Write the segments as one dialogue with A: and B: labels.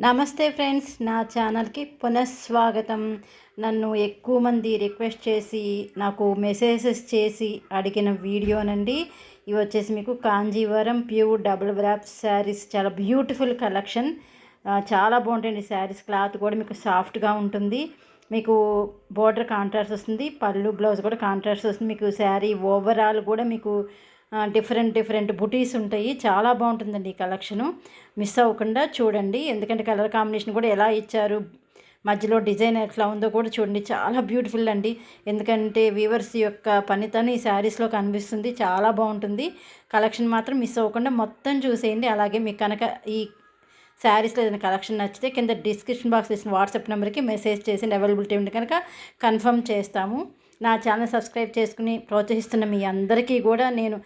A: నమస్తే ఫ్రెండ్స్, నా ఛానల్కి పునఃస్వాగతం. నన్ను ఎక్కువ మంది రిక్వెస్ట్ చేసి నాకు మెసేజెస్ చేసి అడిగిన వీడియోనండి. ఇవి వచ్చేసి మీకు Kanjeevaram pure double wrap saris, చాలా బ్యూటిఫుల్ కలెక్షన్. చాలా బాగుంటాయండి శారీస్. క్లాత్ కూడా మీకు సాఫ్ట్గా ఉంటుంది. మీకు బోర్డర్ కాంట్రాస్ట్ వస్తుంది, పళ్ళు బ్లౌజ్ కూడా కాంట్రాస్ట్ వస్తుంది. మీకు శారీ ఓవరాల్ కూడా మీకు డిఫరెంట్ బుటీస్ ఉంటాయి. చాలా బాగుంటుందండి ఈ కలెక్షను. మిస్ అవ్వకుండా చూడండి, ఎందుకంటే కలర్ కాంబినేషన్ కూడా ఎలా ఇచ్చారు, మధ్యలో డిజైన్ ఎట్లా ఉందో కూడా చూడండి. చాలా బ్యూటిఫుల్ అండి, ఎందుకంటే వీవర్స్ యొక్క పనితనం ఈ శారీస్లో కనిపిస్తుంది. చాలా బాగుంటుంది కలెక్షన్. మాత్రం మిస్ అవ్వకుండా మొత్తం చూసేయండి. అలాగే మీకు కనుక ఈ శారీస్లో ఏదైనా కలెక్షన్ నచ్చితే కింద డిస్క్రిప్షన్ బాక్స్ ఇచ్చిన వాట్సాప్ నెంబర్కి మెసేజ్ చేసి అవైలబిలిటీ ఉంటే కనుక కన్ఫర్మ్ చేస్తాము. నా ఛానల్ సబ్స్క్రైబ్ చేసుకుని ప్రోత్సహిస్తున్న మీ అందరికీ కూడా నేను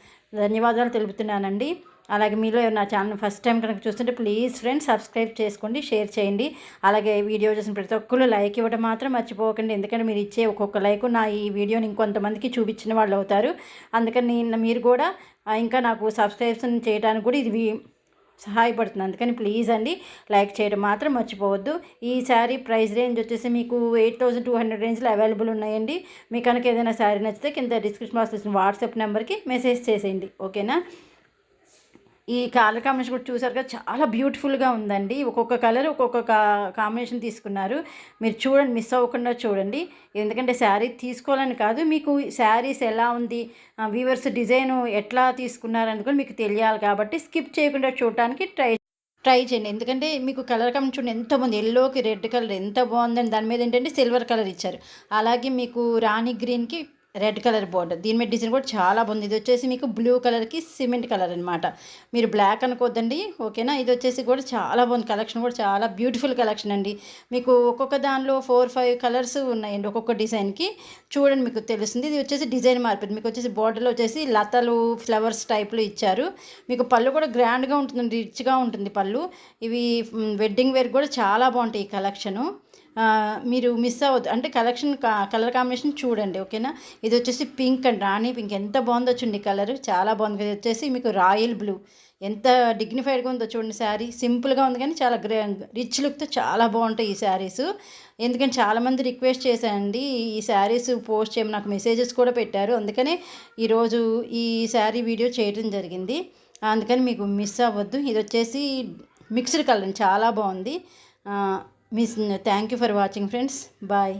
A: ధన్యవాదాలు తెలుపుతున్నానండి. అలాగే మీలో నా ఛానల్ ఫస్ట్ టైం కనుక చూస్తుంటే ప్లీజ్ ఫ్రెండ్స్ సబ్స్క్రైబ్ చేసుకోండి, షేర్ చేయండి. అలాగే వీడియో చూసిన ప్రతి ఒక్కరు లైక్ ఇవ్వడం మాత్రం మర్చిపోకండి, ఎందుకంటే మీరు ఇచ్చే ఒక్కొక్క లైక్ నా ఈ వీడియోని ఇంకొంతమందికి చూపించిన వాళ్ళు అవుతారు. అందుకని మీరు కూడా ఇంకా నాకు సబ్స్క్రిప్షన్ చేయడానికి కూడా ఇది సహాయపడుతుంది. అందుకని ప్లీజ్ అండి లైక్ చేయడం మాత్రం మర్చిపోవద్దు. ఈ శారీ ప్రైస్ రేంజ్ వచ్చేసి మీకు 8200 రేంజ్లో అవైలబుల్ ఉన్నాయండి. మీకు కనుక ఏదైనా శారీ నచ్చితే కింద డిస్క్రిప్షన్ బాక్స్ ఇచ్చిన వాట్సాప్ నెంబర్కి మెసేజ్ చేసేయండి, ఓకేనా. ఈ కలర్ కాంబినేషన్ కూడా చూసారు కదా, చాలా బ్యూటిఫుల్గా ఉందండి. ఒక్కొక్క కలర్ ఒక్కొక్క కాంబినేషన్ తీసుకున్నారు. మీరు చూడండి, మిస్ అవ్వకుండా చూడండి. ఎందుకంటే శారీ తీసుకోవాలని కాదు, మీకు శారీస్ ఎలా ఉంది, వీవర్స్ డిజైన్ ఎట్లా తీసుకున్నారని కూడా మీకు తెలియాలి కాబట్టి స్కిప్ చేయకుండా చూడటానికి ట్రై చేయండి. ఎందుకంటే మీకు కలర్ కాంబినేషన్ చూడండి ఎంత బాగుంది. ఎల్లోకి రెడ్ కలర్ ఎంత బాగుందని, దాని మీద ఏంటంటే సిల్వర్ కలర్ ఇచ్చారు. అలాగే మీకు రాణి గ్రీన్కి రెడ్ కలర్ బోర్డర్, దీని మీద డిజైన్ కూడా చాలా బాగుంది. ఇది వచ్చేసి మీకు బ్లూ కలర్కి సిమెంట్ కలర్ అనమాట. మీరు బ్లాక్ అనుకోద్దండి, ఓకేనా. ఇది వచ్చేసి కూడా చాలా బాగుంది కలెక్షన్, కూడా చాలా బ్యూటిఫుల్ కలెక్షన్ అండి. మీకు ఒక్కొక్క దానిలో 4-5 కలర్స్ ఉన్నాయండి ఒక్కొక్క డిజైన్కి. చూడండి మీకు తెలుస్తుంది. ఇది వచ్చేసి డిజైన్ మార్పింది. మీకు వచ్చేసి బోర్డర్లో వచ్చేసి లతలు ఫ్లవర్స్ టైప్లో ఇచ్చారు. మీకు పళ్ళు కూడా గ్రాండ్గా ఉంటుంది, రిచ్గా ఉంటుంది పళ్ళు. ఇవి వెడ్డింగ్ వేర్ కూడా చాలా బాగుంటాయి ఈ కలెక్షను. మీరు మిస్ అవ్వద్దు, అంటే కలర్ కాంబినేషన్ చూడండి, ఓకేనా. ఇది వచ్చేసి పింక్ అండ్ రాణి పింక్, ఎంత బాగుందో చూడండి కలర్, చాలా బాగుంది. ఇది వచ్చేసి మీకు రాయల్ బ్లూ, ఎంత డిగ్నిఫైడ్గా ఉందో చూడండి. శారీ సింపుల్గా ఉంది కానీ చాలా రిచ్ లుక్తో చాలా బాగుంటాయి ఈ శారీస్. ఎందుకంటే చాలామంది రిక్వెస్ట్ చేశానండి ఈ శారీస్ పోస్ట్ చేయమని, నాకు మెసేజెస్ కూడా పెట్టారు. అందుకనే ఈరోజు ఈ శారీ వీడియో చేయడం జరిగింది. అందుకని మీకు మిస్ అవ్వద్దు. ఇది వచ్చేసి మిక్స్డ్ కలర్, చాలా బాగుంది. Thank you for watching friends, bye.